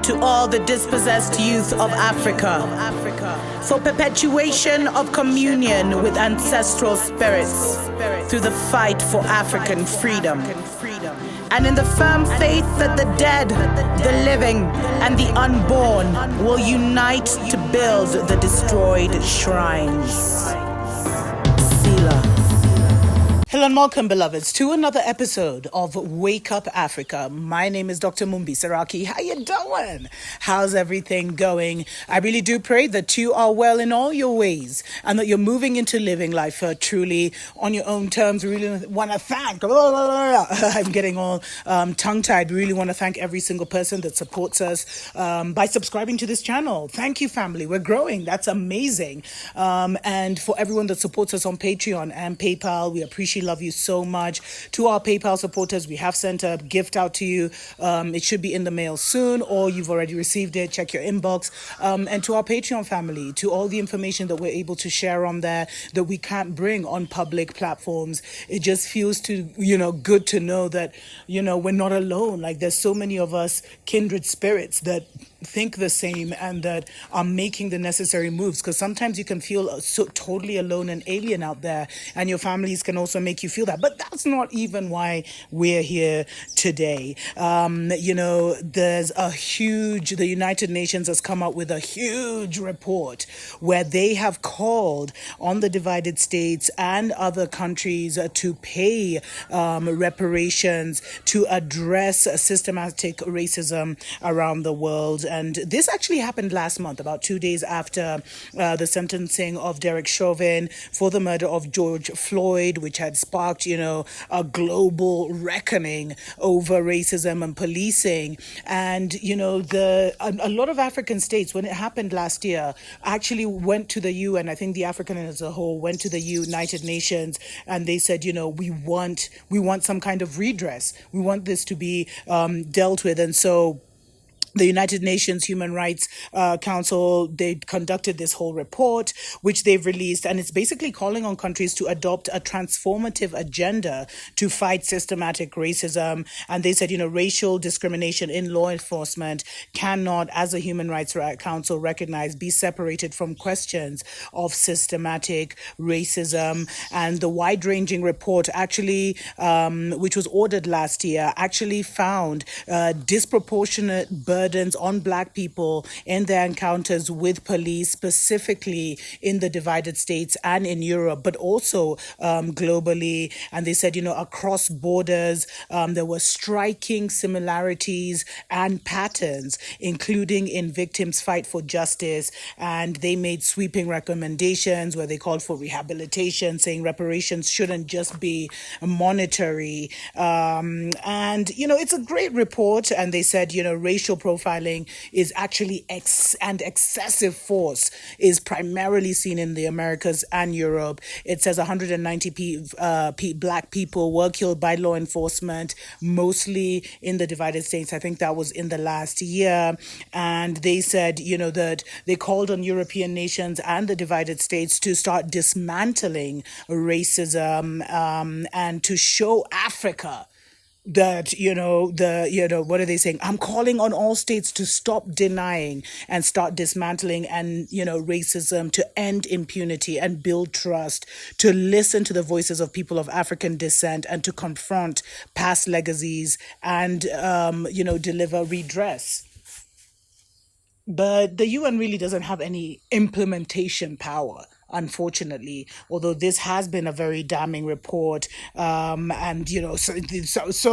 to all the dispossessed youth of Africa, for perpetuation of communion with ancestral spirits through the fight for African freedom, and in the firm faith that the dead, the living, and the unborn will unite to build the destroyed shrines. Selah. Hello and welcome, beloveds, to another episode of Wake Up Africa. My name is Dr. Mumbi Saraki. How you doing? How's everything going? I really do pray that you are well in all your ways and that you're moving into living life truly on your own terms. Really want to thank, I'm getting all tongue-tied. Really want to thank every single person that supports us by subscribing to this channel. Thank you, family. We're growing. That's amazing. And for everyone that supports us on Patreon and PayPal, we appreciate, love you so much. To our PayPal supporters, we have sent a gift out to you. It should be in the mail soon, or you've already received it. Check your inbox. And to our Patreon family, to all the information that we're able to share on there that we can't bring on public platforms, it just feels good to know that, we're not alone. Like, there's so many of us kindred spirits that think the same and that are making the necessary moves, because sometimes you can feel so totally alone and alien out there, and your families can also make you feel that. But that's not even why we're here today. There's the United Nations has come out with a huge report where they have called on the divided states and other countries to pay reparations to address systematic racism around the world. And this actually happened last month, about 2 days after the sentencing of Derek Chauvin for the murder of George Floyd, which had sparked, a global reckoning over racism and policing. And, a lot of African states, when it happened last year, actually went to the UN. I think the African as a whole went to the United Nations, and they said, we want some kind of redress. We want this to be dealt with. And so the United Nations Human Rights Council, they conducted this whole report, which they've released, and it's basically calling on countries to adopt a transformative agenda to fight systematic racism. And they said, racial discrimination in law enforcement cannot, as a Human Rights Council recognized, be separated from questions of systematic racism. And the wide-ranging report actually, which was ordered last year, actually found disproportionate burdens on Black people in their encounters with police, specifically in the divided states and in Europe, but also globally. And they said, across borders, there were striking similarities and patterns, including in victims' fight for justice. And they made sweeping recommendations where they called for rehabilitation, saying reparations shouldn't just be monetary. It's a great report. And they said, racial profiling is actually excessive force is primarily seen in the Americas and Europe. It says 190 Black people were killed by law enforcement, mostly in the divided states. I think that was in the last year. And they said, that they called on European nations and the divided states to start dismantling racism and to show Africa that, what are they saying? I'm calling on all states to stop denying and start dismantling and, racism, to end impunity and build trust, to listen to the voices of people of African descent and to confront past legacies and, deliver redress. But the UN really doesn't have any implementation power, unfortunately, although this has been a very damning report. So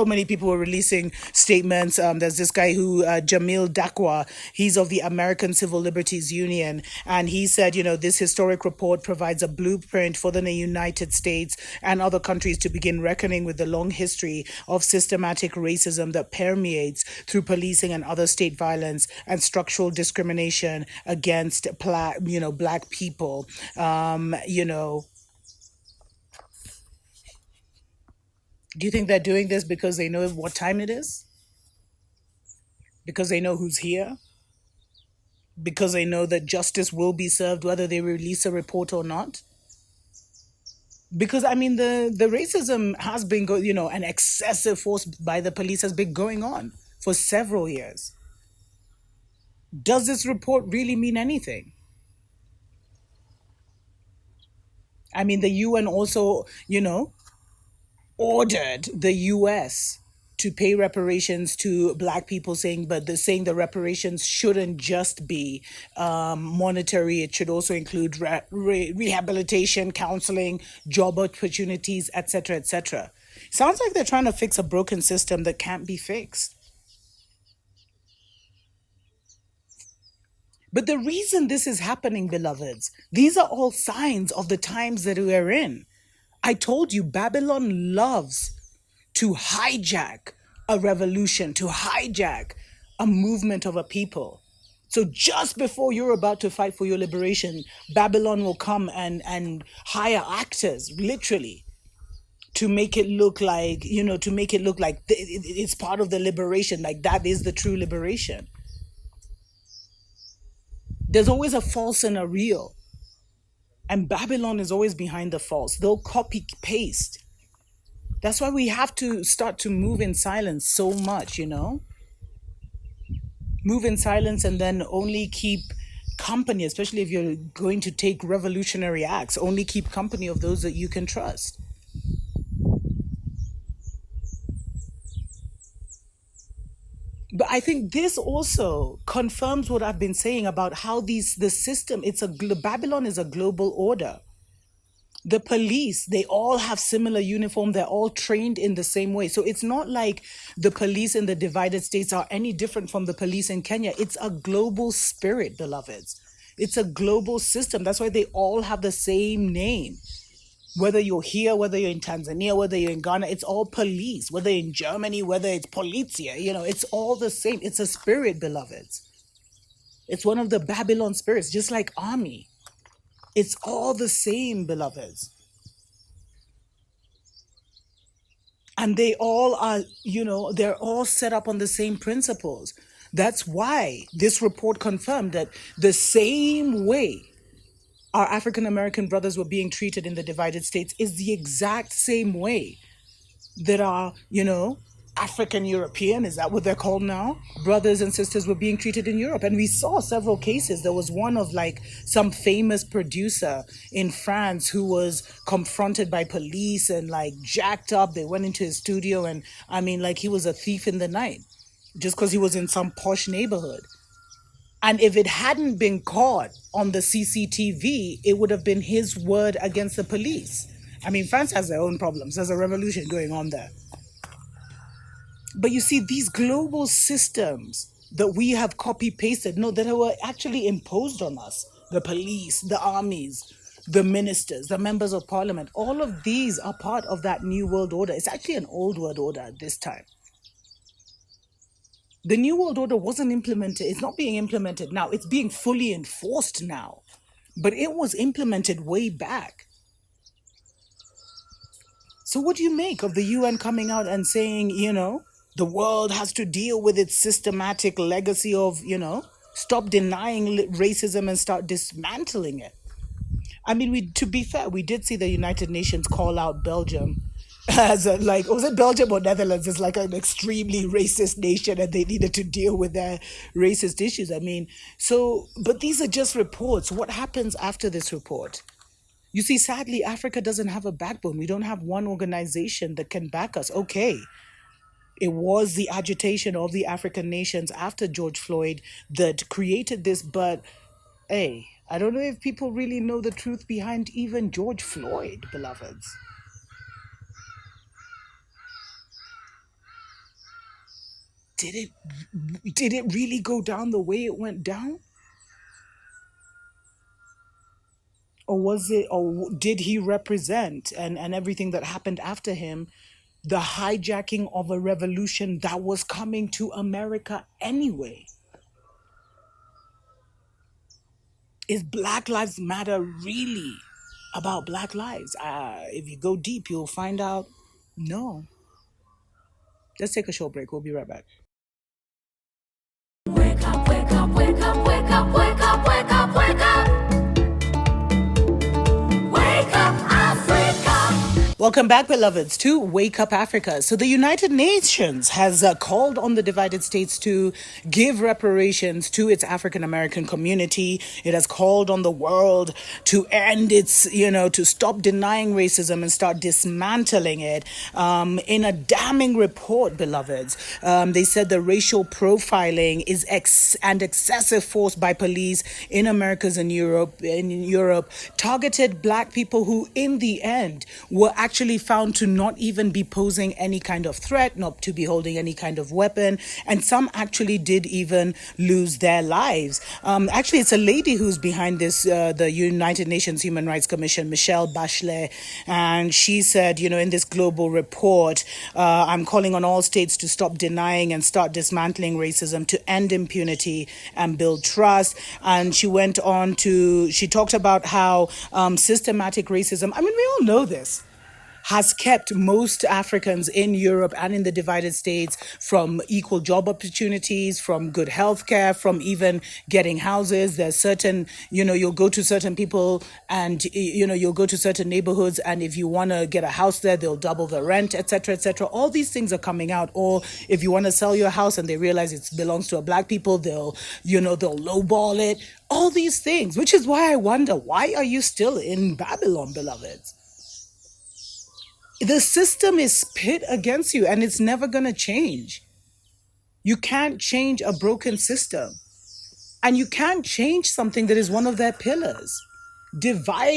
many people were releasing statements. There's this guy Jamil Dakwa, he's of the American Civil Liberties Union, and he said, this historic report provides a blueprint for the United States and other countries to begin reckoning with the long history of systematic racism that permeates through policing and other state violence and structural discrimination against Black people. Do you think they're doing this because they know what time it is? Because they know who's here? Because they know that justice will be served whether they release a report or not? Because, the racism has been, an excessive force by the police has been going on for several years. Does this report really mean anything? I mean, the UN also, ordered the US to pay reparations to black people, saying the reparations shouldn't just be monetary. It should also include rehabilitation, counseling, job opportunities, etc., etc. Sounds like they're trying to fix a broken system that can't be fixed. But the reason this is happening, beloveds, these are all signs of the times that we are in. I told you, Babylon loves to hijack a revolution, to hijack a movement of a people. So just before you're about to fight for your liberation, Babylon will come and hire actors, literally, to make it look like, it's part of the liberation, like that is the true liberation. There's always a false and a real. And Babylon is always behind the false. They'll copy paste. That's why we have to start to move in silence so much, Move in silence and then only keep company, especially if you're going to take revolutionary acts, only keep company of those that you can trust. But I think this also confirms what I've been saying about how the system, Babylon is a global order. The police, they all have similar uniform. They're all trained in the same way. So it's not like the police in the divided states are any different from the police in Kenya. It's a global spirit, beloveds. It's a global system. That's why they all have the same name. Whether you're here, whether you're in Tanzania, whether you're in Ghana, it's all police. Whether in Germany, whether it's Polizia, it's all the same. It's a spirit, beloveds. It's one of the Babylon spirits, just like army. It's all the same, beloveds. And they all are, they're all set up on the same principles. That's why this report confirmed that the same way our African American brothers were being treated in the divided states is the exact same way that our, African European, is that what they're called now? Brothers and sisters were being treated in Europe. And we saw several cases. There was one of some famous producer in France who was confronted by police and jacked up. They went into his studio and he was a thief in the night just because he was in some posh neighborhood. And if it hadn't been caught on the CCTV, it would have been his word against the police. France has their own problems. There's a revolution going on there. But you see, these global systems that we have copy-pasted, that were actually imposed on us, the police, the armies, the ministers, the members of parliament, all of these are part of that new world order. It's actually an old world order at this time. The new world order wasn't implemented. It's not being implemented now. It's being fully enforced now. But it was implemented way back. So what do you make of the UN coming out and saying, the world has to deal with its systematic legacy of, stop denying racism and start dismantling it? To be fair, we did see the United Nations call out Belgium as was it Belgium or Netherlands as an extremely racist nation and they needed to deal with their racist issues. But these are just reports. What happens after this report? You see, sadly, Africa doesn't have a backbone. We don't have one organization that can back us. Okay, it was the agitation of the African nations after George Floyd that created this, but hey, I don't know if people really know the truth behind even George Floyd, beloveds. Did it really go down the way it went down? Or did he represent and everything that happened after him the hijacking of a revolution that was coming to America anyway? Is Black Lives Matter really about Black lives? If you go deep, you'll find out no. Let's take a short break. We'll be right back. Wake up, wake up, wake up, wake up, wake up, wake up, wake up. Wake up, Africa. Welcome back, beloveds, to Wake Up Africa. So, the United Nations has called on the divided states to give reparations to its African American community. It has called on the world to end its, to stop denying racism and start dismantling it. In a damning report, beloveds, they said the racial profiling is and excessive force by police in Americas and Europe targeted black people who, in the end, were actually found to not even be posing any kind of threat, not to be holding any kind of weapon, and some actually did even lose their lives. Actually, it's a lady who's behind this, the United Nations Human Rights Commission, Michelle Bachelet, and she said, in this global report, I'm calling on all states to stop denying and start dismantling racism, to end impunity and build trust. And she talked about how systematic racism, I mean, we all know this, has kept most Africans in Europe and in the divided states from equal job opportunities, from good health care, from even getting houses. There's certain, you'll go to certain people and, you'll go to certain neighborhoods, and if you want to get a house there, they'll double the rent, etc., etc. All these things are coming out. Or if you want to sell your house and they realize it belongs to a black people, they'll lowball it. All these things, which is why I wonder, why are you still in Babylon, beloveds? The system is pit against you, and it's never going to change. You can't change a broken system, and you can't change something that is one of their pillars. Division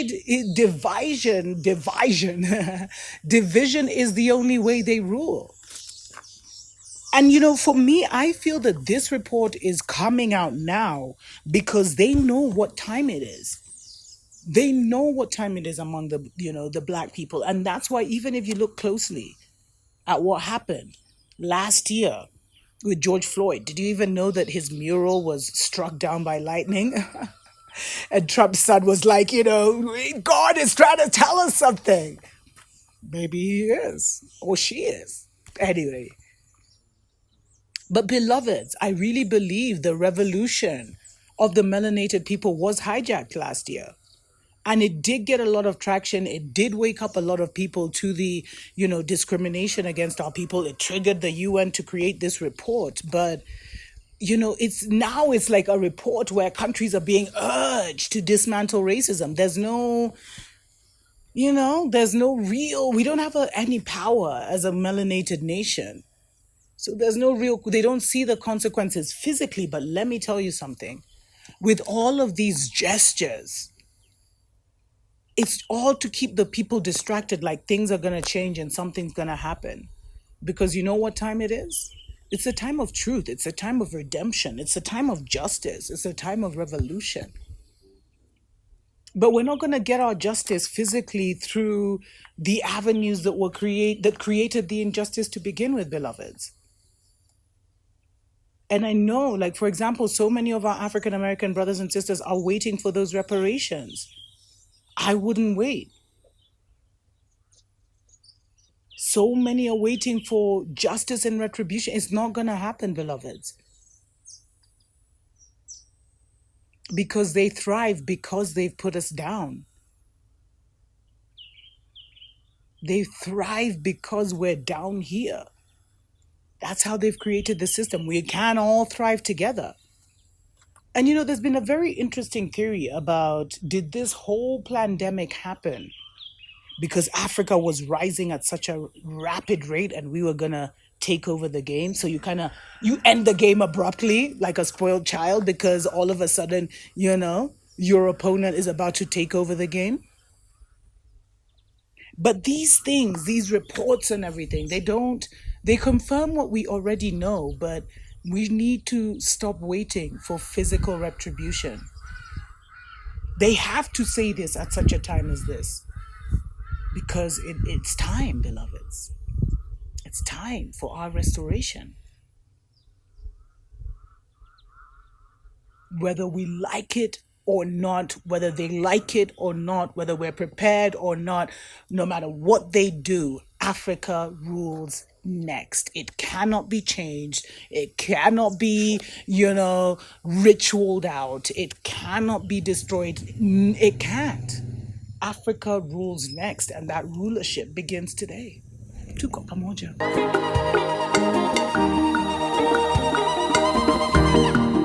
division is the only way they rule. And for me, I feel that this report is coming out now because they know what time it is. They know what time it is among the black people. And that's why, even if you look closely at what happened last year with George Floyd, did you even know that his mural was struck down by lightning? And Trump's son was like, God is trying to tell us something. Maybe he is, or she is. Anyway. But beloveds, I really believe the revolution of the melanated people was hijacked last year. And it did get a lot of traction. It did wake up a lot of people to the, discrimination against our people. It triggered the UN to create this report. But, it's like a report where countries are being urged to dismantle racism. There's no real, we don't have any power as a melanated nation. So they don't see the consequences physically. But let me tell you something. With all of these gestures, it's all to keep the people distracted, like things are going to change and something's going to happen. Because you know what time it is? It's a time of truth. It's a time of redemption. It's a time of justice. It's a time of revolution. But we're not going to get our justice physically through the avenues that created the injustice to begin with, beloveds. And I know, like, for example, so many of our African American brothers and sisters are waiting for those reparations. I wouldn't wait. So many are waiting for justice and retribution. It's not going to happen, beloveds. Because they thrive because they've put us down. They thrive because we're down here. That's how they've created the system. We can all thrive together. And there's been a very interesting theory about, did this whole pandemic happen because Africa was rising at such a rapid rate and we were going to take over the game? So you end the game abruptly like a spoiled child because all of a sudden, your opponent is about to take over the game. But these things, these reports and everything, they confirm what we already know, but we need to stop waiting for physical retribution. They have to say this at such a time as this. Because it's time, beloveds. It's time for our restoration. Whether we like it or not, whether they like it or not, whether we're prepared or not, no matter what they do, Africa rules next. It cannot be changed. It cannot be, ritualed out. It cannot be destroyed. It can't. Africa rules next, and that rulership begins today. Tuko pamoja.